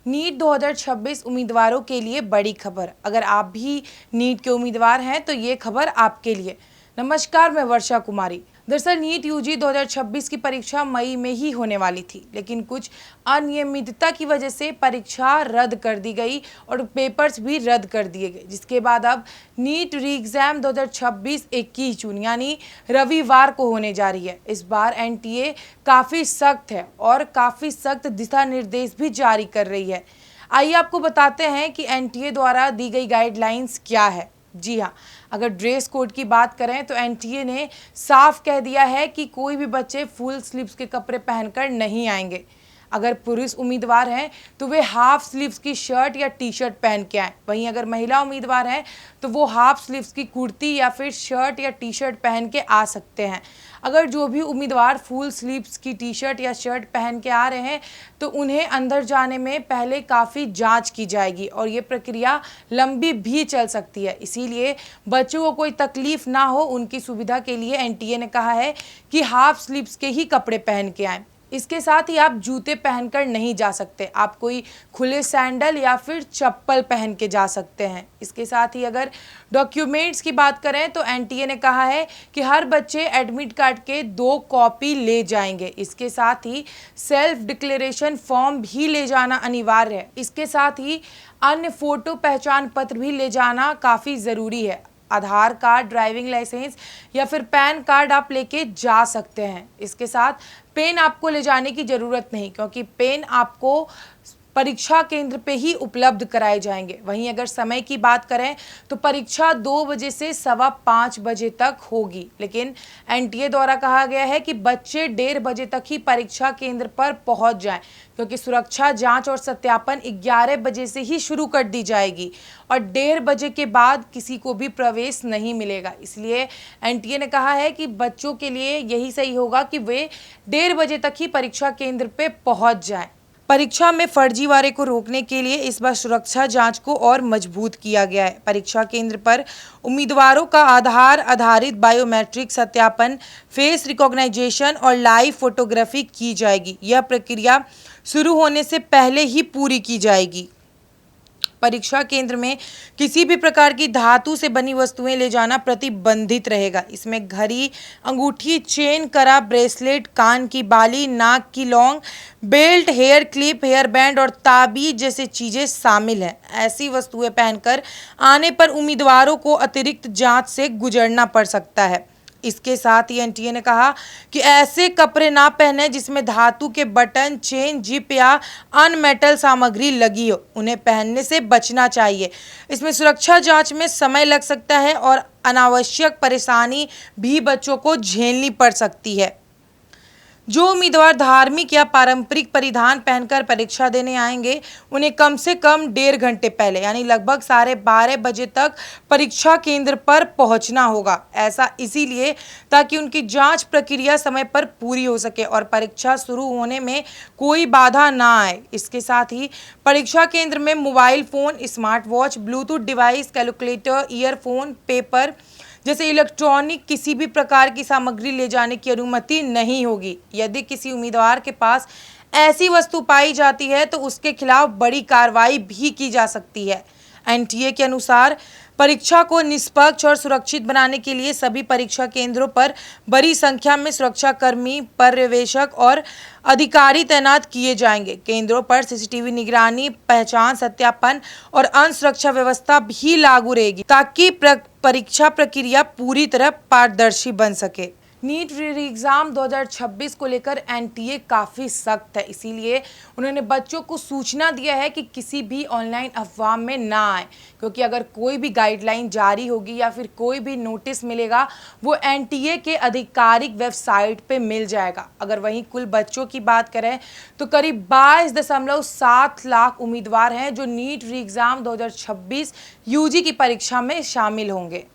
NEET 2026 उम्मीदवारों के लिए बड़ी खबर। अगर आप भी नीट के उम्मीदवार हैं तो ये खबर आपके लिए। नमस्कार, मैं वर्षा कुमारी। दरअसल नीट यूजी 2026 की परीक्षा मई में ही होने वाली थी, लेकिन कुछ अनियमितता की वजह से परीक्षा रद्द कर दी गई और पेपर्स भी रद्द कर दिए गए, जिसके बाद अब नीट री एग्जाम 2026 21 जून यानी रविवार को होने जा रही है। इस बार एनटीए काफ़ी सख्त है और काफ़ी सख्त दिशा निर्देश भी जारी कर रही है। आइए आपको बताते हैं कि एनटीए द्वारा दी गई गाइडलाइंस क्या है। जी हाँ, अगर ड्रेस कोड की बात करें तो एनटीए ने साफ कह दिया है कि कोई भी बच्चे फुल स्लीव्स के कपड़े पहनकर नहीं आएंगे। अगर पुरुष उम्मीदवार हैं तो वे हाफ स्लीव्स की शर्ट या टी शर्ट पहन के आएँ। वहीं अगर महिला उम्मीदवार हैं तो वो हाफ स्लीव्स की कुर्ती या फिर शर्ट या टी शर्ट पहन के आ सकते हैं। अगर जो भी उम्मीदवार फुल स्लीव्स की टी शर्ट या शर्ट पहन के आ रहे हैं तो उन्हें अंदर जाने में पहले काफ़ी जांच की जाएगी और ये प्रक्रिया लंबी भी चल सकती है। इसीलिए बच्चों को कोई तकलीफ ना हो, उनकी सुविधा के लिए एनटीए ने कहा है कि हाफ स्लीव्स के ही कपड़े पहन के आएँ। इसके साथ ही आप जूते पहनकर नहीं जा सकते, आप कोई खुले सैंडल या फिर चप्पल पहन के जा सकते हैं। इसके साथ ही अगर डॉक्यूमेंट्स की बात करें तो एनटीए ने कहा है कि हर बच्चे एडमिट कार्ड के 2 कॉपी ले जाएंगे। इसके साथ ही सेल्फ डिक्लेरेशन फॉर्म भी ले जाना अनिवार्य है। इसके साथ ही अन्य फोटो पहचान पत्र भी ले जाना काफ़ी ज़रूरी है। आधार कार्ड, ड्राइविंग लाइसेंस या फिर पैन कार्ड आप लेके जा सकते हैं। इसके साथ पेन आपको ले जाने की ज़रूरत नहीं, क्योंकि पेन आपको परीक्षा केंद्र पे ही उपलब्ध कराए जाएंगे। वहीं अगर समय की बात करें तो परीक्षा 2 बजे से 5:15 बजे तक होगी, लेकिन एनटीए द्वारा कहा गया है कि बच्चे 1:30 बजे तक ही परीक्षा केंद्र पर पहुंच जाएं, क्योंकि सुरक्षा जांच और सत्यापन 11 बजे से ही शुरू कर दी जाएगी और 1:30 बजे के बाद किसी को भी प्रवेश नहीं मिलेगा। इसलिए एनटीए ने कहा है कि बच्चों के लिए यही सही होगा कि वे 1:30 बजे तक ही परीक्षा केंद्र पे पहुंच जाएं। परीक्षा में फर्जीवाड़े को रोकने के लिए इस बार सुरक्षा जांच को और मजबूत किया गया है। परीक्षा केंद्र पर उम्मीदवारों का आधार आधारित बायोमेट्रिक सत्यापन, फेस रिकॉग्नाइजेशन और लाइव फोटोग्राफी की जाएगी। यह प्रक्रिया शुरू होने से पहले ही पूरी की जाएगी। परीक्षा केंद्र में किसी भी प्रकार की धातु से बनी वस्तुएं ले जाना प्रतिबंधित रहेगा। इसमें घड़ी, अंगूठी, चेन, कड़ा, ब्रेसलेट, कान की बाली, नाक की लौंग, belt, hair clip, hair band और ताबीज जैसे चीजें शामिल हैं। ऐसी वस्तुएं पहनकर आने पर उम्मीदवारों को अतिरिक्त जांच से गुजरना पड़ सकता है। इसके साथ ही एनटीए ने कहा कि ऐसे कपड़े ना पहने जिसमें धातु के बटन, चेन, जिप या अनमेटल सामग्री लगी हो, उन्हें पहनने से बचना चाहिए। इसमें सुरक्षा जांच में समय लग सकता है और अनावश्यक परेशानी भी बच्चों को झेलनी पड़ सकती है। जो उम्मीदवार धार्मिक या पारंपरिक परिधान पहनकर परीक्षा देने आएंगे, उन्हें कम से कम 1.5 घंटे पहले यानी लगभग 12:30 बजे तक परीक्षा केंद्र पर पहुंचना होगा। ऐसा इसीलिए ताकि उनकी जांच प्रक्रिया समय पर पूरी हो सके और परीक्षा शुरू होने में कोई बाधा ना आए। इसके साथ ही परीक्षा केंद्र में mobile phone, smart watch, Bluetooth device, calculator, earphone, paper जैसे इलेक्ट्रॉनिक किसी भी प्रकार की सामग्री ले जाने की अनुमति नहीं होगी। यदि किसी उम्मीदवार के पास ऐसी वस्तु पाई जाती है तो उसके खिलाफ बड़ी कार्रवाई भी की जा सकती है। एनटीए के अनुसार परीक्षा को निष्पक्ष और सुरक्षित बनाने के लिए सभी परीक्षा केंद्रों पर बड़ी संख्या में सुरक्षाकर्मी, पर्यवेक्षक और अधिकारी तैनात किए जाएंगे। केंद्रों पर सीसीटीवी निगरानी, पहचान सत्यापन और अन्य सुरक्षा व्यवस्था भी लागू रहेगी, ताकि परीक्षा प्रक्रिया पूरी तरह पारदर्शी बन सके। नीट री एग्ज़ाम 2026 को लेकर एनटीए काफ़ी सख्त है, इसीलिए उन्होंने बच्चों को सूचना दिया है कि किसी भी ऑनलाइन अफवाह में ना आए, क्योंकि अगर कोई भी गाइडलाइन जारी होगी या फिर कोई भी नोटिस मिलेगा वो एनटीए के आधिकारिक वेबसाइट पे मिल जाएगा। अगर वहीं कुल बच्चों की बात करें तो करीब 22.7 लाख उम्मीदवार हैं जो नीट री एग्ज़ाम 2026 यूजी की परीक्षा में शामिल होंगे।